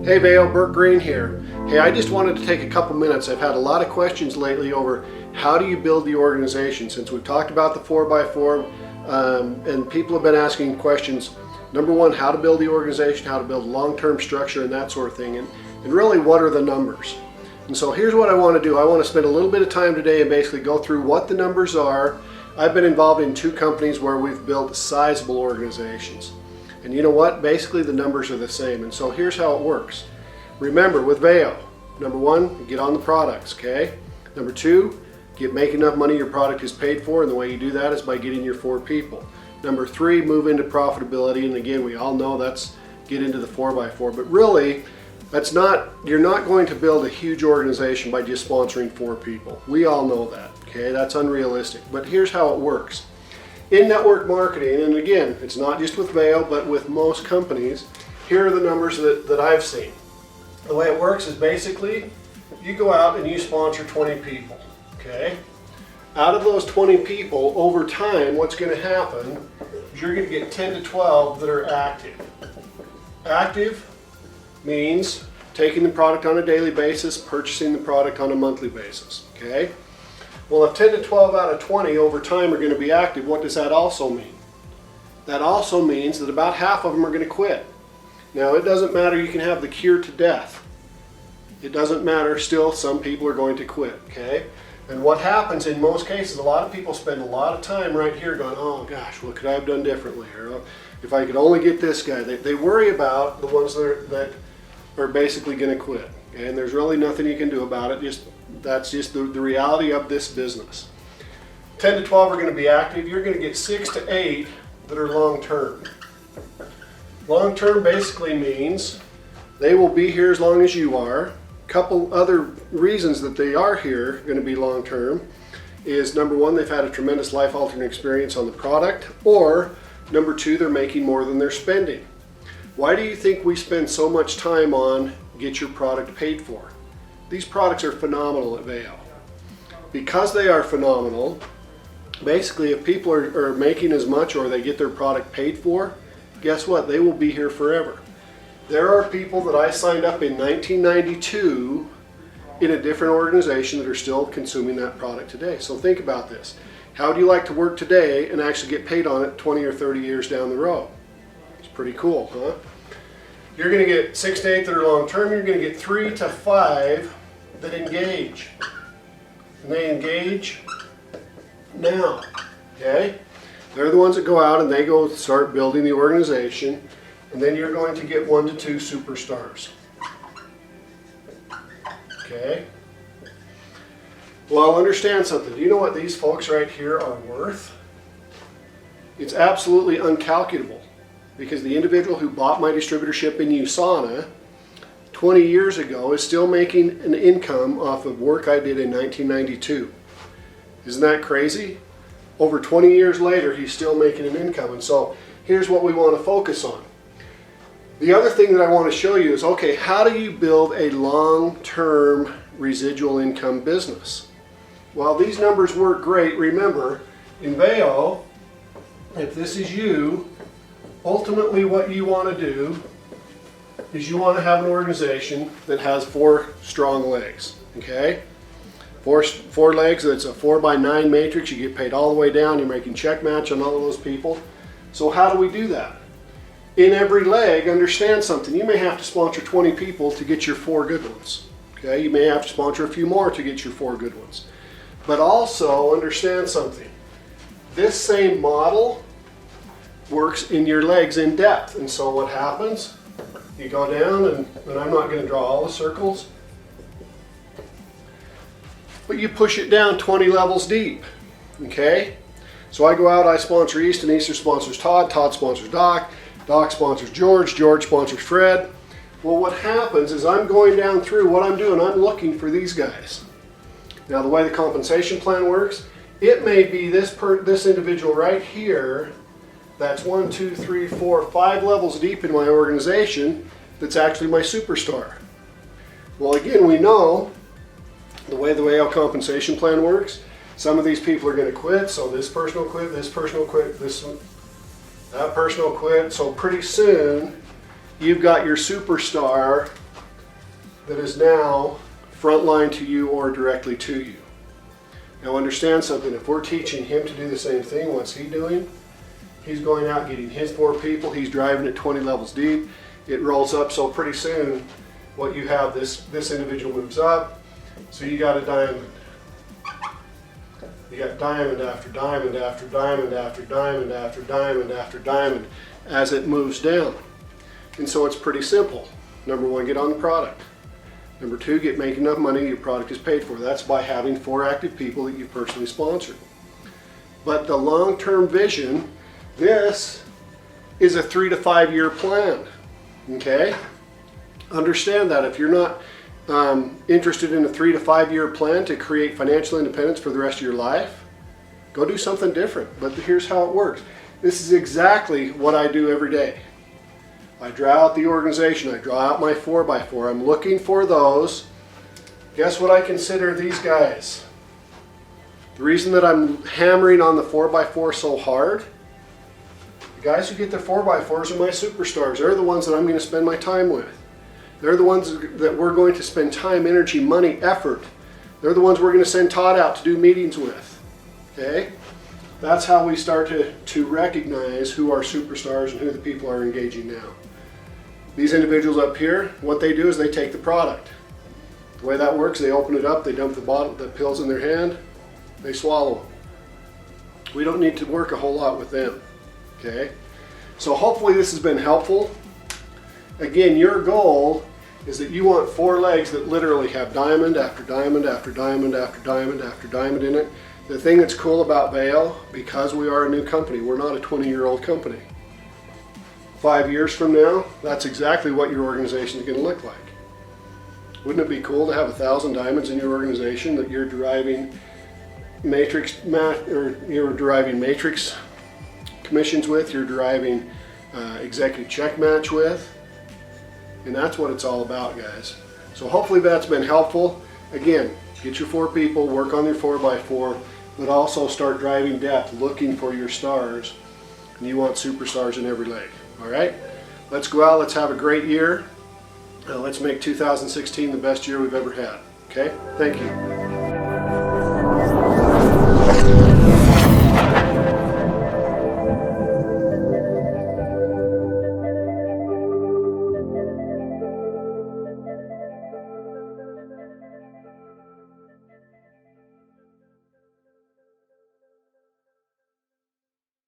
Hey Veo, Burke Green here. Hey, I just wanted to take a couple minutes. I've had a lot of questions lately over how do you build the organization, since we've talked about the 4x4 and people have been asking questions. Number one, how to build the organization, how to build long-term structure and that sort of thing, and really what are the numbers. And so here's what I want to do. I want to spend a little bit of time today and basically go through what the numbers are. I've been involved in 2 companies where we've built sizable organizations. And you know what? Basically the numbers are the same. And so here's how it works. Remember, with Veo, number 1, get on the products, okay? Number 2, make enough money your product is paid for, and the way you do that is by getting your 4 people. Number 3, move into profitability, and again, we all know that's get into the 4x4, but really, you're not going to build a huge organization by just sponsoring 4 people. We all know that, okay? That's unrealistic, but here's how it works. In network marketing, and again, it's not just with Veo, but with most companies, here are the numbers that I've seen. The way it works is basically, you go out and you sponsor 20 people, okay? Out of those 20 people, over time, what's going to happen is you're going to get 10 to 12 that are active. Active means taking the product on a daily basis, purchasing the product on a monthly basis, okay? Well, if 10 to 12 out of 20 over time are going to be active, what does that also mean? That also means that about half of them are going to quit. Now, it doesn't matter, you can have the cure to death. It doesn't matter, still some people are going to quit, okay? And what happens in most cases, a lot of people spend a lot of time right here going, oh gosh, what could I have done differently? Or if I could only get this guy. They worry about the ones that are basically going to quit. Okay? And there's really nothing you can do about it. That's just the reality of this business. 10 to 12 are going to be active. You're going to get 6 to 8 that are long-term. Long-term basically means they will be here as long as you are. Couple other reasons that they are here going to be long-term is number 1, they've had a tremendous life-altering experience on the product, or number 2, they're making more than they're spending. Why do you think we spend so much time on get your product paid for? These products are phenomenal at Veo. Because they are phenomenal, basically if people are making as much or they get their product paid for, guess what? They will be here forever. There are people that I signed up in 1992 in a different organization that are still consuming that product today. So think about this. How do you like to work today and actually get paid on it 20 or 30 years down the road? It's pretty cool, huh? You're going to get 6 to 8 that are long-term. You're going to get 3 to 5 that engage. And they engage now, okay? They're the ones that go out and they go start building the organization. And then you're going to get 1 to 2 superstars. Okay? Well, understand something. Do you know what these folks right here are worth? It's absolutely uncalculable, because the individual who bought my distributorship in USANA 20 years ago is still making an income off of work I did in 1992. Isn't that crazy? Over 20 years later, he's still making an income. And so here's what we want to focus on. The other thing that I want to show you is, okay, how do you build a long-term residual income business? Well, these numbers work great. Remember, in Veo, if this is you, ultimately what you want to do is you want to have an organization that has 4 strong legs, okay? 4 legs, that's a 4x9 matrix. You get paid all the way down. You're making check match on all of those people. So how do we do that? In every leg, understand something. You may have to sponsor 20 people to get your 4 good ones. Okay? You may have to sponsor a few more to get your 4 good ones. But also understand something. This same model works in your legs in depth. And so what happens? You go down, and I'm not going to draw all the circles, but you push it down 20 levels deep. Okay? So I go out, I sponsor Easton, Easton sponsors Todd, Todd sponsors Doc, Doc sponsors George, George sponsors Fred. Well, what happens is I'm going down through what I'm doing. I'm looking for these guys. Now, the way the compensation plan works, it may be this individual right here that's 1, 2, 3, 4, 5 levels deep in my organization that's actually my superstar. Well, again, we know the way our compensation plan works, some of these people are going to quit, so this person will quit, this person will quit, that person will quit. So pretty soon you've got your superstar that is now frontline to you or directly to you. Now understand something, if we're teaching him to do the same thing, what's he doing? He's going out getting his 4 people, he's driving it 20 levels deep, it rolls up, so pretty soon what you have, this individual moves up, so you got a diamond. You got diamond after diamond after diamond after diamond after diamond after diamond as it moves down. And so it's pretty simple. Number 1, get on the product. Number 2, get making enough money your product is paid for. That's by having 4 active people that you personally sponsored. But the long-term vision, this is a 3 to 5 year plan. Okay? Understand that if you're not interested in a 3 to 5 year plan to create financial independence for the rest of your life, go do something different. But here's how it works. This is exactly what I do every day. I draw out the organization, I draw out my 4x4, I'm looking for those. Guess what I consider these guys? The reason that I'm hammering on the 4x4 so hard, the guys who get their 4x4s are my superstars. They're the ones that I'm going to spend my time with. They're the ones that we're going to spend time, energy, money, effort. They're the ones we're going to send Todd out to do meetings with. Okay? That's how we start to recognize who our superstars and who the people are engaging now. These individuals up here, what they do is they take the product. The way that works, they open it up, they dump the pills in their hand, they swallow them. We don't need to work a whole lot with them. Okay? So hopefully this has been helpful. Again, your goal is that you want 4 legs that literally have diamond after diamond after diamond after diamond after diamond in it. The thing that's cool about Veo, because we are a new company, we're not a 20-year-old company. 5 years from now, that's exactly what your organization is going to look like. Wouldn't it be cool to have 1,000 diamonds in your organization that you're deriving matrix commissions with, you're deriving executive check match with, and that's what it's all about, guys. So hopefully that's been helpful. Again, get your 4 people, work on your 4x4, but also start driving depth, looking for your stars. And you want superstars in every leg. All right? Let's go out, let's have a great year. Let's make 2016 the best year we've ever had. Okay? Thank you.